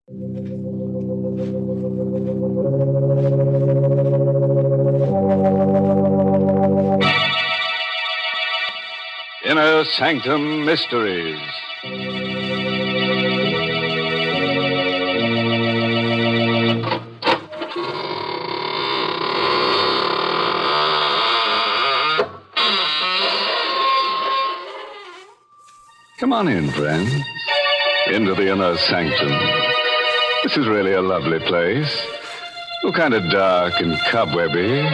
Inner Sanctum Mysteries. Come on in, friends. Into the Inner Sanctum. This is really a lovely place. Oh, kind of dark and cobwebby.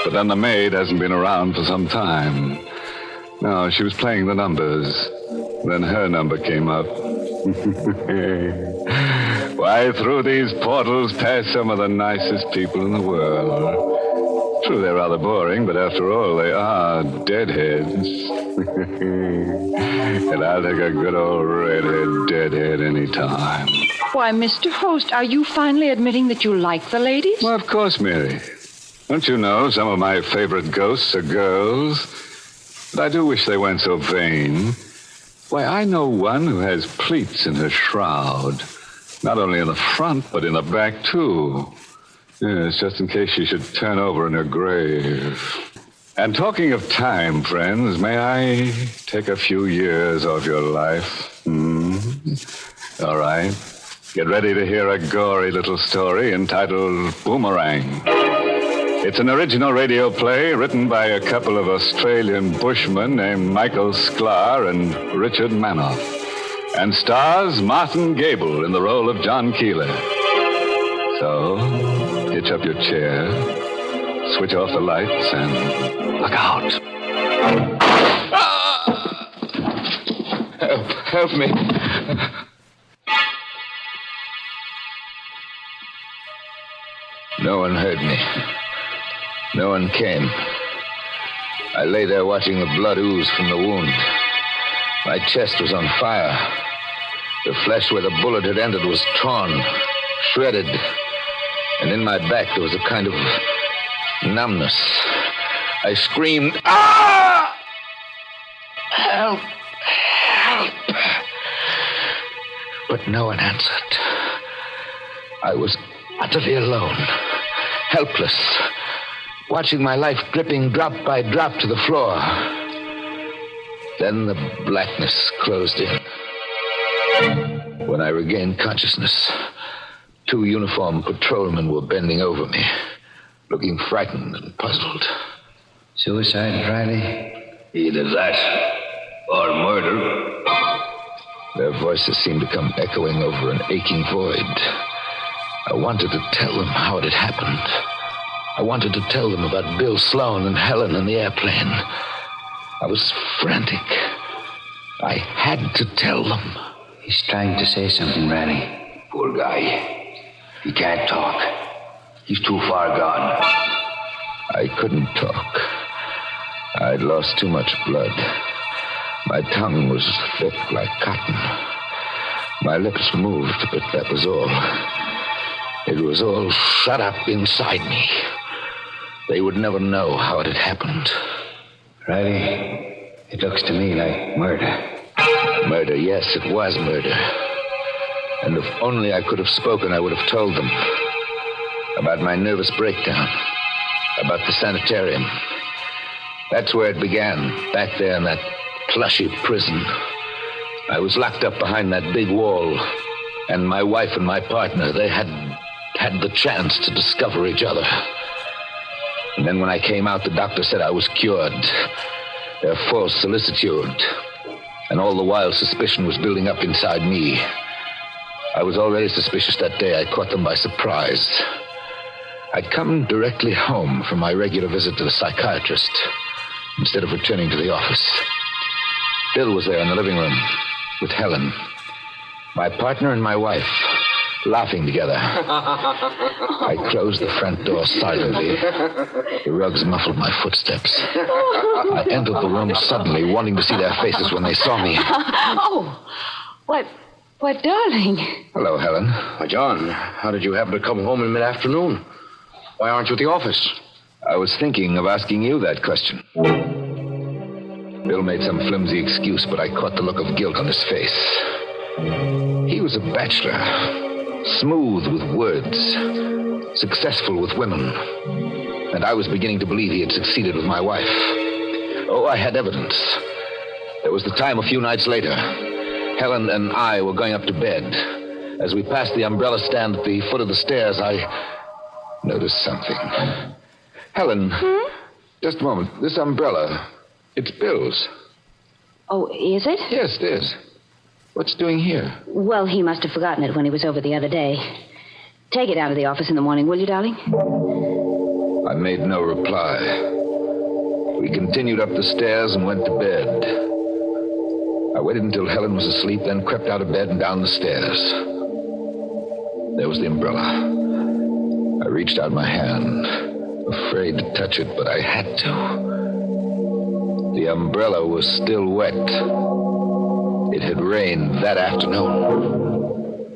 But then the maid hasn't been around for some time. No, she was playing the numbers. Then her number came up. Why, through these portals pass some of the nicest people in the world. True, they're rather boring, but after all, they are deadheads. And I'll take a good old redhead deadhead any time. Why, Mr. Host, are you finally admitting that you like the ladies? Well, of course, Mary. Don't you know some of my favorite ghosts are girls? But I do wish they weren't so vain. Why, I know one who has pleats in her shroud. Not only in the front, but in the back, too. Yes, just in case she should turn over in her grave. And talking of time, friends, may I take a few years off your life? All right. Get ready to hear a gory little story entitled Boomerang. It's an original radio play written by a couple of Australian bushmen named Michael Sklar and Richard Manoff, and stars Martin Gable in the role of John Keeler. So, hitch up your chair, switch off the lights, and look out. Help me. No one heard me. No one came. I lay there watching the blood ooze from the wound. My chest was on fire. The flesh where the bullet had ended was torn, shredded. And in my back there was a kind of numbness. I screamed, "Ah! Help! Help!" But no one answered. I was utterly alone, helpless, watching my life dripping drop by drop to the floor. Then the blackness closed in. When I regained consciousness, 2 uniformed patrolmen were bending over me, looking frightened and puzzled. Suicide, Riley? Either that or murder. Their voices seemed to come echoing over an aching void. I wanted to tell them how it had happened. I wanted to tell them about Bill Sloan and Helen and the airplane. I was frantic. I had to tell them. He's trying to say something, Riley. Poor guy. He can't talk. He's too far gone. I couldn't talk. I'd lost too much blood. My tongue was thick like cotton. My lips moved, but that was all. It was all shut up inside me. They would never know how it had happened. Riley, it looks to me like murder. Murder, yes, it was murder. And if only I could have spoken, I would have told them. About my nervous breakdown. About the sanitarium. That's where it began, back there in that plushy prison. I was locked up behind that big wall. And my wife and my partner, they had the chance to discover each other. And then when I came out, the doctor said I was cured. Their false solicitude. And all the while, suspicion was building up inside me. I was already suspicious that day. I caught them by surprise. I'd come directly home from my regular visit to the psychiatrist instead of returning to the office. Bill was there in the living room with Helen, my partner and my wife, laughing together. I closed the front door silently. The rugs muffled my footsteps. I entered the room suddenly, wanting to see their faces when they saw me. Oh, what, darling? Hello, Helen. Why, John, how did you happen to come home in mid-afternoon? Why aren't you at the office? I was thinking of asking you that question. Bill made some flimsy excuse, but I caught the look of guilt on his face. He was a bachelor, Smooth with words, successful with women. And I was beginning to believe he had succeeded with my wife. Oh, I had evidence. There was the time a few nights later. Helen and I were going up to bed. As we passed the umbrella stand at the foot of the stairs, I noticed something. Helen, just a moment. This umbrella, it's Bill's. Oh, is it? Yes, it is. What's it doing here? Well, he must have forgotten it when he was over the other day. Take it down to the office in the morning, will you, darling? I made no reply. We continued up the stairs and went to bed. I waited until Helen was asleep, then crept out of bed and down the stairs. There was the umbrella. I reached out my hand, afraid to touch it, but I had to. The umbrella was still wet. It had rained that afternoon.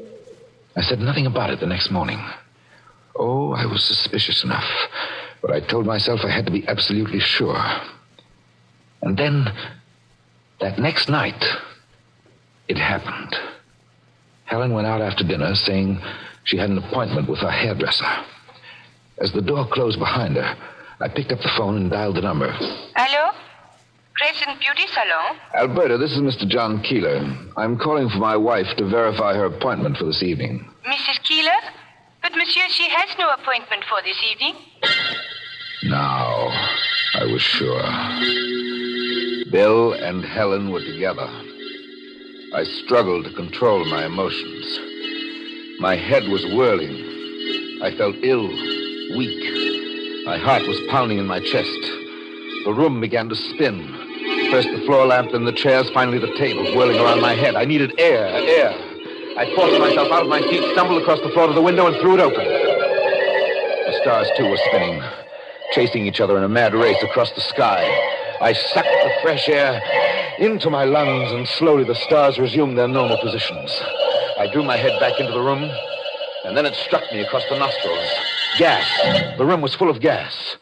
I said nothing about it the next morning. Oh, I was suspicious enough, but I told myself I had to be absolutely sure. And then, that next night, it happened. Helen went out after dinner saying she had an appointment with her hairdresser. As the door closed behind her, I picked up the phone and dialed the number. Hello? Crescent Beauty Salon? Alberta, this is Mr. John Keeler. I'm calling for my wife to verify her appointment for this evening. Mrs. Keeler? But, monsieur, she has no appointment for this evening. Now, I was sure. Bill and Helen were together. I struggled to control my emotions. My head was whirling. I felt ill, weak. My heart was pounding in my chest. The room began to spin. First the floor lamp, then the chairs, finally the table, whirling around my head. I needed air. I forced myself out of my seat, stumbled across the floor to the window, and threw it open. The stars, too, were spinning, chasing each other in a mad race across the sky. I sucked the fresh air into my lungs, and slowly the stars resumed their normal positions. I drew my head back into the room, and then it struck me across the nostrils. Gas. The room was full of gas.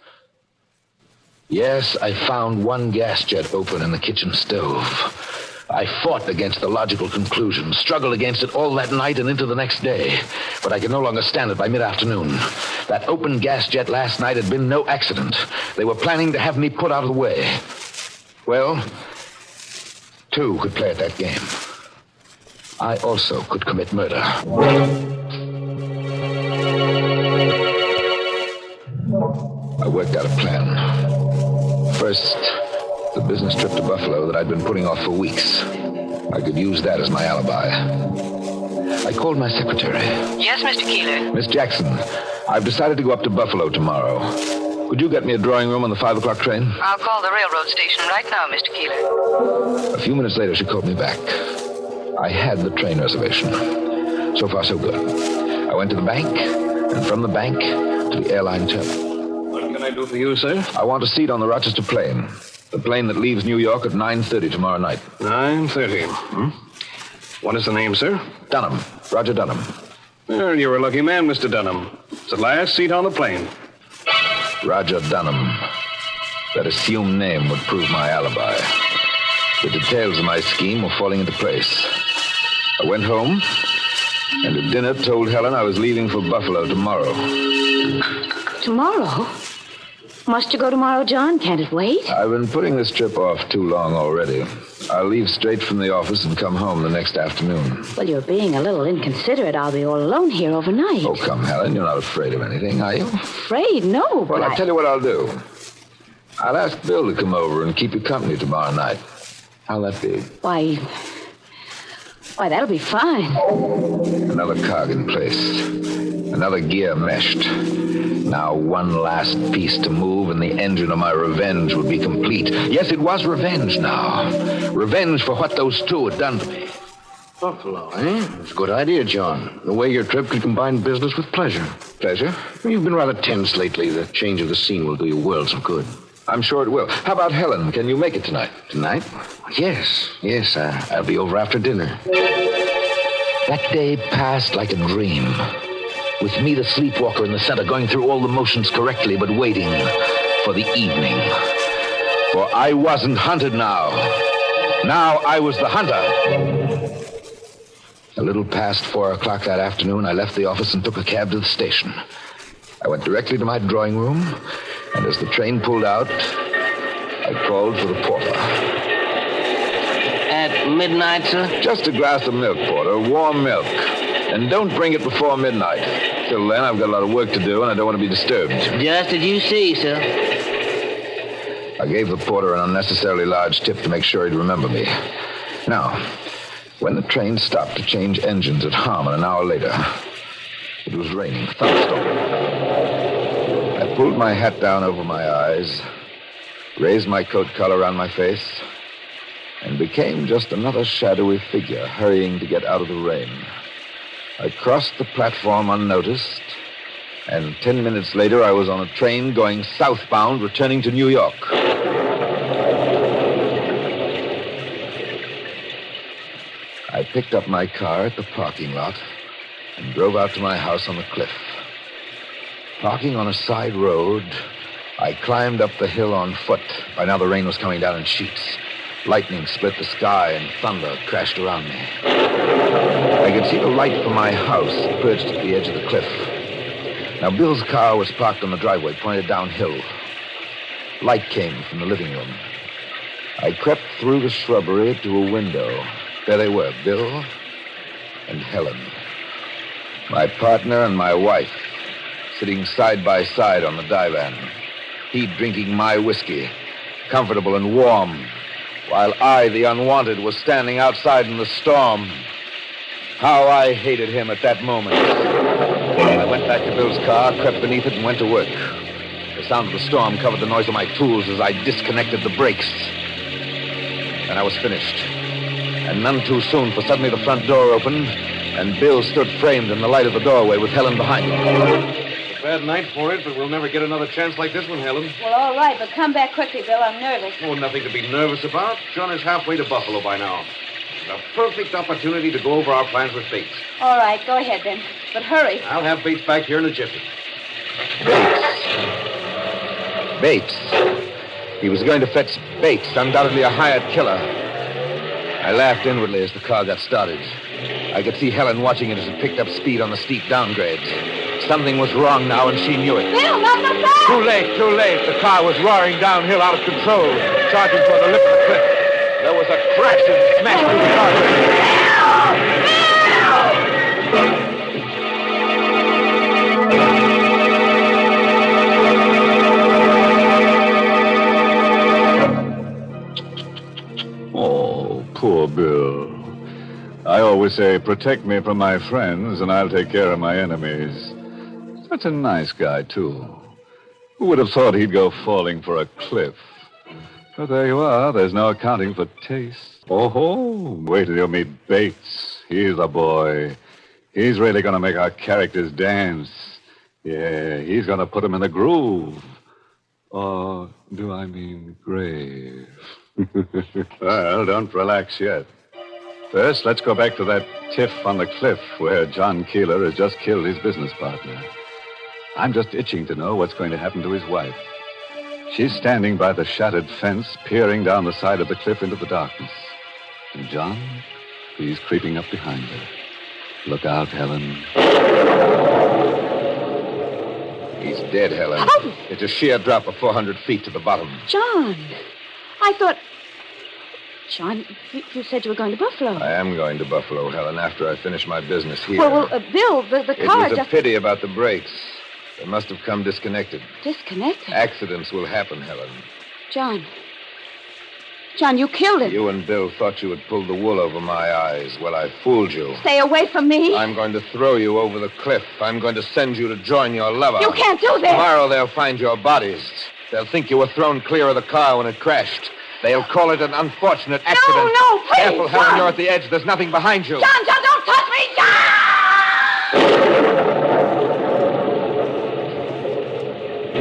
Yes, I found one gas jet open in the kitchen stove. I fought against the logical conclusion, struggled against it all that night and into the next day. But I could no longer stand it by mid-afternoon. That open gas jet last night had been no accident. They were planning to have me put out of the way. Well, two could play at that game. I also could commit murder. I worked out a plan. First, the business trip to Buffalo that I'd been putting off for weeks. I could use that as my alibi. I called my secretary. Yes, Mr. Keeler. Miss Jackson, I've decided to go up to Buffalo tomorrow. Could you get me a drawing room on the 5 o'clock train? I'll call the railroad station right now, Mr. Keeler. A few minutes later, she called me back. I had the train reservation. So far, so good. I went to the bank, and from the bank to the airline terminal. What can I do for you, sir? I want a seat on the Rochester plane. The plane that leaves New York at 9:30 tomorrow night. 9:30. What is the name, sir? Dunham. Roger Dunham. Well, you're a lucky man, Mr. Dunham. It's the last seat on the plane. Roger Dunham. That assumed name would prove my alibi. The details of my scheme were falling into place. I went home, and at dinner told Helen I was leaving for Buffalo tomorrow. Tomorrow? Must you go tomorrow, John? Can't it wait? I've been putting this trip off too long already. I'll leave straight from the office and come home the next afternoon. Well, you're being a little inconsiderate. I'll be all alone here overnight. Oh, come, Helen. You're not afraid of anything, are you? Afraid? No, but Well, I'll tell you what I'll do. I'll ask Bill to come over and keep you company tomorrow night. How'll that be? Why, that'll be fine. Another cog in place. Another gear meshed. Now one last piece to move and the engine of my revenge would be complete. Yes, it was revenge now. Revenge for what those two had done to me. Buffalo, eh? It's a good idea, John. The way your trip could combine business with pleasure. Pleasure? You've been rather tense lately. The change of the scene will do you worlds of good. I'm sure it will. How about Helen? Can you make it tonight? Tonight? Yes. I'll be over after dinner. That day passed like a dream. With me, the sleepwalker in the center, going through all the motions correctly, but waiting for the evening. For I wasn't hunted now. Now I was the hunter. A little past 4 o'clock that afternoon, I left the office and took a cab to the station. I went directly to my drawing room, and as the train pulled out, I called for the porter. At midnight, sir? Just a glass of milk, porter, warm milk. And don't bring it before midnight. Till then, I've got a lot of work to do, and I don't want to be disturbed. Just as you see, sir. I gave the porter an unnecessarily large tip to make sure he'd remember me. Now, when the train stopped to change engines at Harmon an hour later, it was raining, thunderstorm. I pulled my hat down over my eyes, raised my coat collar around my face, and became just another shadowy figure hurrying to get out of the rain. I crossed the platform unnoticed, and 10 minutes later I was on a train going southbound, returning to New York. I picked up my car at the parking lot and drove out to my house on the cliff. Parking on a side road, I climbed up the hill on foot. By now the rain was coming down in sheets. Lightning split the sky and thunder crashed around me. I could see the light from my house perched at the edge of the cliff. Now, Bill's car was parked on the driveway, pointed downhill. Light came from the living room. I crept through the shrubbery to a window. There they were, Bill and Helen. My partner and my wife, sitting side by side on the divan. He drinking my whiskey, comfortable and warm, while I, the unwanted, was standing outside in the storm. How I hated him at that moment. I went back to Bill's car, crept beneath it, and went to work. The sound of the storm covered the noise of my tools as I disconnected the brakes. And I was finished. And none too soon, for suddenly the front door opened, and Bill stood framed in the light of the doorway with Helen behind him. It's a bad night for it, but we'll never get another chance like this one, Helen. Well, all right, but come back quickly, Bill. I'm nervous. Oh, nothing to be nervous about. John is halfway to Buffalo by now. A perfect opportunity to go over our plans with Bates. All right, go ahead then. But hurry. I'll have Bates back here in a jiffy. Bates. He was going to fetch Bates, undoubtedly a hired killer. I laughed inwardly as the car got started. I could see Helen watching it as it picked up speed on the steep downgrades. Something was wrong now, and she knew it. Bill, not so fast! Too late. The car was roaring downhill out of control, charging toward the lip of the cliff. There was a crash and smash through the guardrail. Oh, poor Bill. I always say, protect me from my friends, and I'll take care of my enemies. Such a nice guy, too. Who would have thought he'd go falling for a cliff? But there you are. There's no accounting for taste. Oh, wait till you meet Bates. He's the boy. He's really going to make our characters dance. Yeah, he's going to put them in the groove. Or do I mean grave? Well, don't relax yet. First, let's go back to that tiff on the cliff where John Keeler has just killed his business partner. I'm just itching to know what's going to happen to his wife. She's standing by the shattered fence, peering down the side of the cliff into the darkness. And John, he's creeping up behind her. Look out, Helen. He's dead, Helen. Oh! It's a sheer drop of 400 feet to the bottom. John, I thought... John, you said you were going to Buffalo. I am going to Buffalo, Helen, after I finish my business here. Well, Bill, the car It was just... a pity about the brakes. They must have come disconnected. Disconnected? Accidents will happen, Helen. John, you killed him. You and Bill thought you had pulled the wool over my eyes. Well, I fooled you. Stay away from me. I'm going to throw you over the cliff. I'm going to send you to join your lover. You can't do this. Tomorrow they'll find your bodies. They'll think you were thrown clear of the car when it crashed. They'll call it an unfortunate accident. No, please, Careful, Helen, John. you're at the edge. There's nothing behind you. John, don't touch me, John!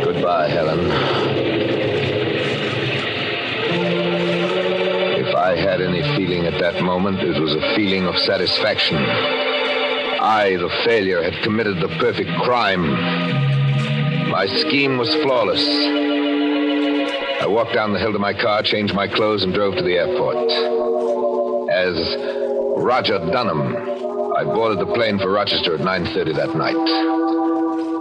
Goodbye, Helen. If I had any feeling at that moment, it was a feeling of satisfaction. I, the failure, had committed the perfect crime. My scheme was flawless. I walked down the hill to my car, changed my clothes, and drove to the airport. As Roger Dunham, I boarded the plane for Rochester at 9:30 that night.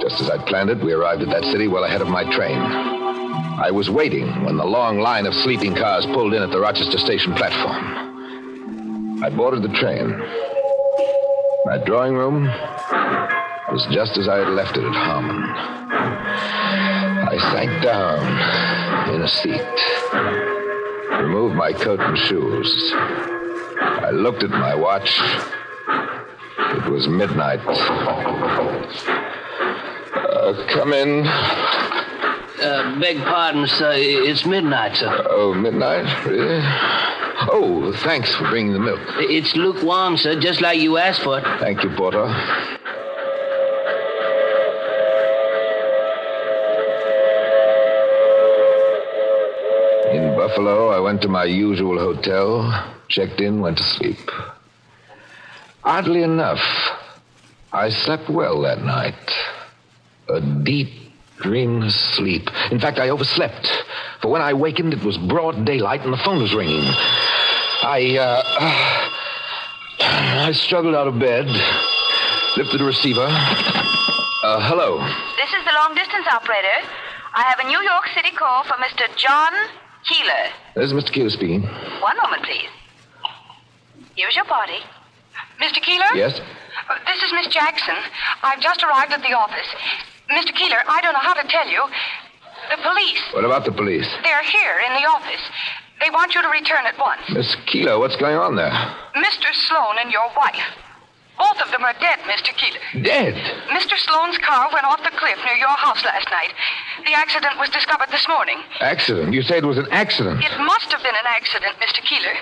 Just as I'd planned it, we arrived at that city well ahead of my train. I was waiting when the long line of sleeping cars pulled in at the Rochester station platform. I boarded the train. My drawing room was just as I had left it at Harmon. I sank down in a seat, removed my coat and shoes. I looked at my watch. It was midnight. Come in. Beg pardon, sir. It's midnight, sir. Oh, midnight? Really? Oh, thanks for bringing the milk. It's lukewarm, sir, just like you asked for it. Thank you, Porter. In Buffalo, I went to my usual hotel, checked in, went to sleep. Oddly enough, I slept well that night. A deep, dreamless sleep. In fact, I overslept. For when I wakened, it was broad daylight and the phone was ringing. I struggled out of bed, lifted the receiver. Hello. This is the long-distance operator. I have a New York City call for Mr. John Keeler. This is Mr. Keeler speaking. One moment, please. Here's your party. Mr. Keeler? Yes? This is Miss Jackson. I've just arrived at the office. Mr. Keeler, I don't know how to tell you. The police. What about the police? They're here in the office. They want you to return at once. Miss Keeler, what's going on there? Mr. Sloan and your wife. Both of them are dead, Mr. Keeler. Dead? Mr. Sloan's car went off the cliff near your house last night. The accident was discovered this morning. Accident? You say it was an accident? It must have been an accident, Mr. Keeler.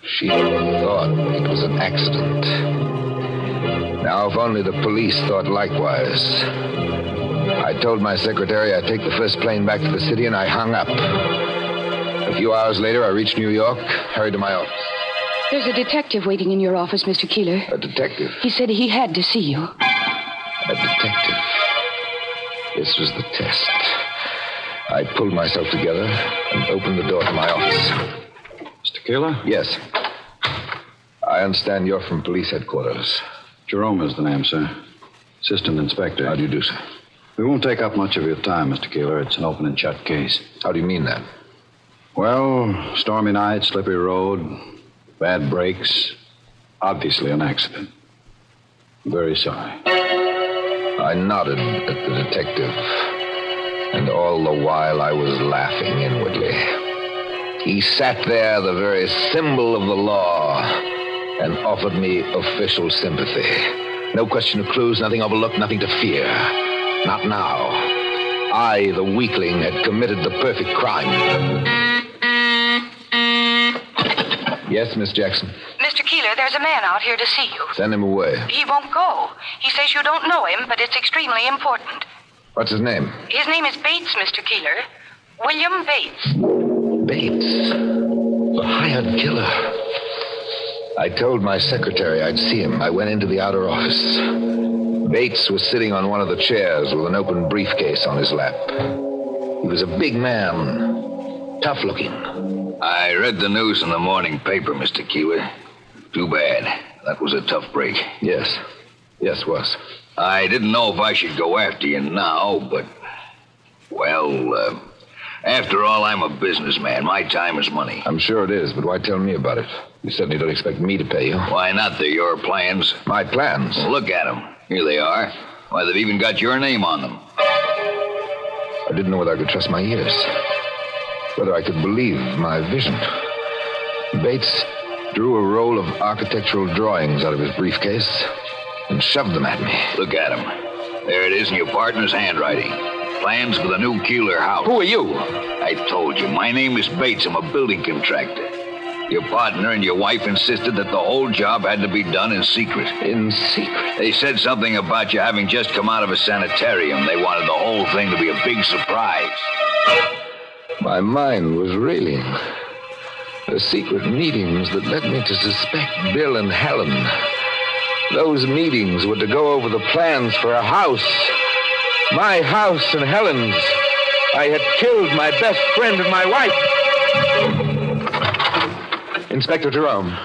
She thought it was an accident. Now, if only the police thought likewise. I told my secretary I'd take the first plane back to the city, and I hung up. A few hours later, I reached New York, hurried to my office. There's a detective waiting in your office, Mr. Keeler. A detective? He said he had to see you. A detective. This was the test. I pulled myself together and opened the door to my office. Mr. Keeler? Yes. I understand you're from police headquarters. Jerome is the name, sir. Assistant Inspector. How do you do, sir? We won't take up much of your time, Mr. Keeler. It's an open and shut case. How do you mean that? Well, stormy night, slippery road, bad brakes. Obviously an accident. I'm very sorry. I nodded at the detective, and all the while I was laughing inwardly. He sat there, the very symbol of the law, and offered me official sympathy. No question of clues, nothing overlooked, nothing to fear. Not now. I, the weakling, had committed the perfect crime. Yes, Miss Jackson? Mr. Keeler, there's a man out here to see you. Send him away. He won't go. He says you don't know him, but it's extremely important. What's his name? His name is Bates, Mr. Keeler. William Bates. Bates? The hired killer. I told my secretary I'd see him. I went into the outer office. Bates was sitting on one of the chairs with an open briefcase on his lap. He was a big man, tough-looking. I read the news in the morning paper, Mr. Keeler. Too bad. That was a tough break. Yes. Yes, was. I didn't know if I should go after you now, but... Well, after all, I'm a businessman. My time is money. I'm sure it is, but why tell me about it? You certainly don't expect me to pay you. Why not? They're your plans. My plans? Well, look at them. Here they are. Why, they've even got your name on them. I didn't know whether I could trust my ears. Whether I could believe my vision. Bates drew a roll of architectural drawings out of his briefcase and shoved them at me. Look at them. There it is in your partner's handwriting. Plans for the new Keeler house. Who are you? I told you. My name is Bates. I'm a building contractor. Your partner and your wife insisted that the whole job had to be done in secret. In secret? They said something about you having just come out of a sanitarium. They wanted the whole thing to be a big surprise. My mind was reeling. The secret meetings that led me to suspect Bill and Helen. Those meetings were to go over the plans for a house. My house and Helen's. I had killed my best friend and my wife. Inspector Jerome,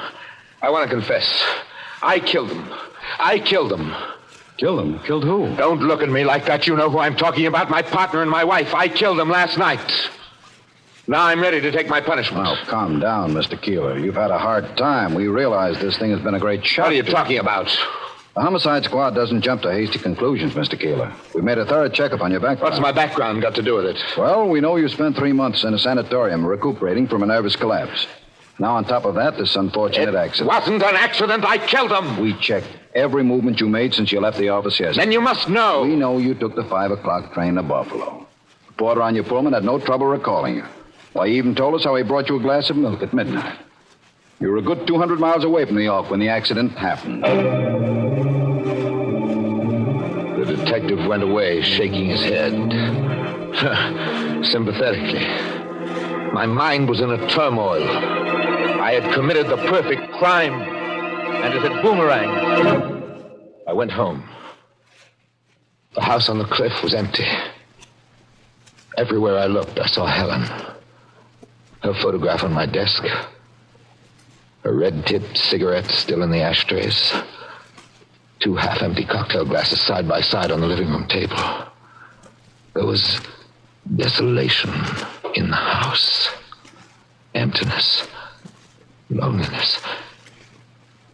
I want to confess. I killed him. I killed him. Killed him? Killed who? Don't look at me like that. You know who I'm talking about. My partner and my wife. I killed them last night. Now I'm ready to take my punishment. Now, calm down, Mr. Keeler. You've had a hard time. We realize this thing has been a great shock. What are you talking about? The homicide squad doesn't jump to hasty conclusions, Mr. Keeler. We made a thorough checkup on your background. What's my background got to do with it? Well, we know you spent 3 months in a sanatorium recuperating from a nervous collapse. Now, on top of that, this unfortunate accident. It wasn't an accident. I killed him. We checked every movement you made since you left the office yesterday. Then you must know. We know you took the 5 o'clock train to Buffalo. The porter on your Pullman had no trouble recalling you. Why, he even told us how he brought you a glass of milk at midnight. You were a good 200 miles away from New York when the accident happened. The detective went away, shaking his head. Sympathetically. My mind was in a turmoil. I had committed the perfect crime, and it had boomeranged. I went home. The house on the cliff was empty. Everywhere I looked, I saw Helen. Her photograph on my desk. Her red-tipped cigarette still in the ashtrays. 2 half-empty cocktail glasses side by side on the living room table. There was desolation in the house. Emptiness. Loneliness.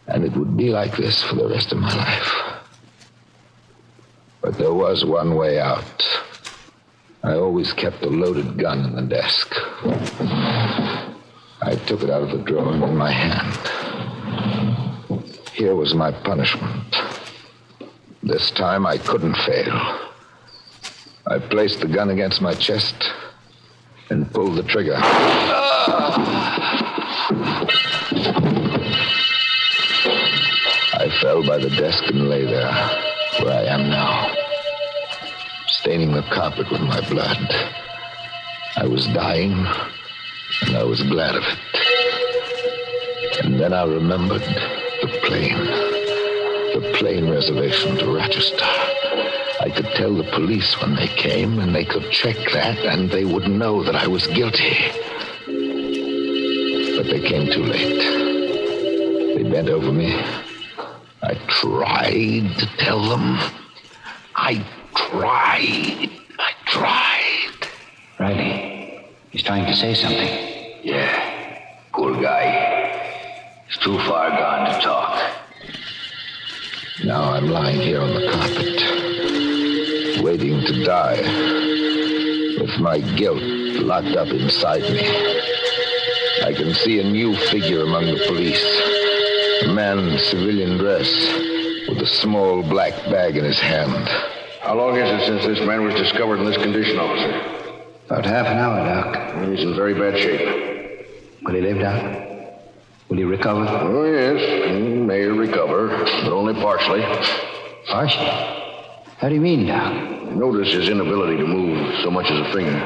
And it would be like this for the rest of my life. But there was one way out. I always kept a loaded gun in the desk. I took it out of the drawer and in my hand. Here was my punishment. This time I couldn't fail. I placed the gun against my chest and pulled the trigger. I fell by the desk and lay there, where I am now, staining the carpet with my blood. I was dying, and I was glad of it. And then I remembered the plane reservation to Rochester. I could tell the police when they came, and they could check that, and they would know that I was guilty. But they came too late. They bent over me. I tried to tell them. I tried. Riley, he's trying to say something. Yeah, poor guy. He's too far gone to talk. Now I'm lying here on the carpet, waiting to die, with my guilt locked up inside me. I can see a new figure among the police. A man in civilian dress with a small black bag in his hand. How long is it since this man was discovered in this condition, officer? About half an hour, Doc. He's in very bad shape. Will he live, Doc? Will he recover? Oh, yes. He may recover, but only partially. Partially? How do you mean, Doc? Notice his inability to move so much as a finger.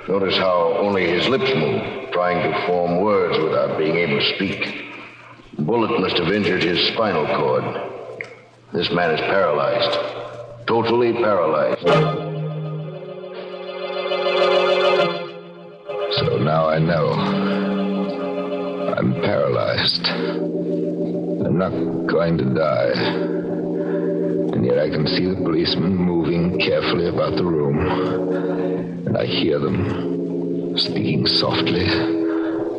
Notice how only his lips move, trying to form words without being able to speak. The bullet must have injured his spinal cord. This man is paralyzed. Totally paralyzed. So now I know. I'm paralyzed. I'm not going to die. And yet I can see the policemen moving carefully about the room. And I hear them speaking softly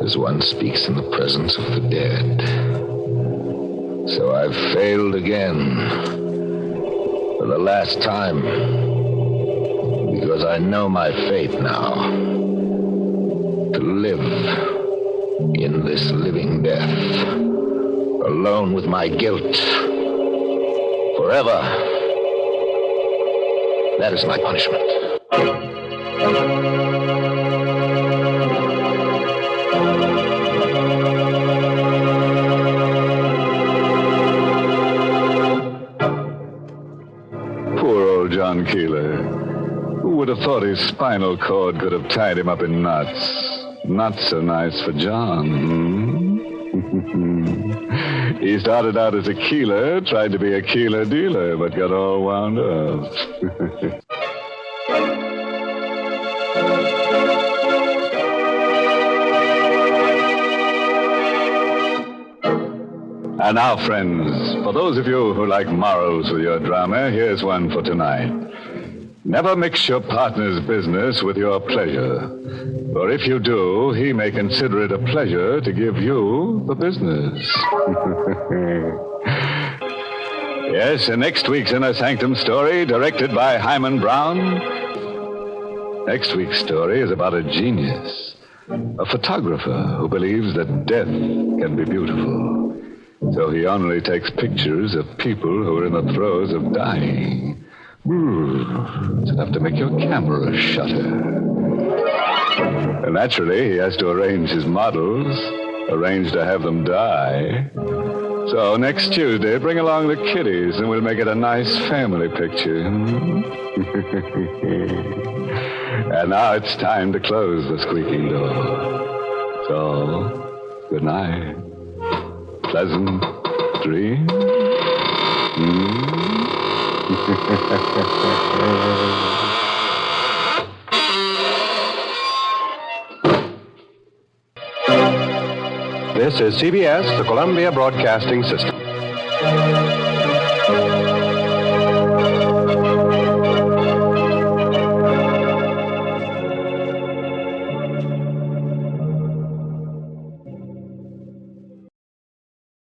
as one speaks in the presence of the dead. So I've failed again. For the last time. Because I know my fate now. To live in this living death, alone with my guilt, forever. That is my punishment. Poor old John Keeler. Who would have thought his spinal cord could have tied him up in knots? Not so nice for John. He started out as a keeler, tried to be a keeler dealer, but got all wound up. And now, friends, for those of you who like morals with your drama, here's one for tonight. Never mix your partner's business with your pleasure. For if you do, he may consider it a pleasure to give you the business. Yes, in next week's Inner Sanctum story, directed by Hyman Brown, next week's story is about a genius, a photographer who believes that death can be beautiful. So he only takes pictures of people who are in the throes of dying. It's enough to make your camera shudder. And naturally, he has to arrange his models, arrange to have them die. So next Tuesday, bring along the kiddies, and we'll make it a nice family picture. And now it's time to close the squeaking door. So, good night. Pleasant dreams. This is CBS, the Columbia Broadcasting System.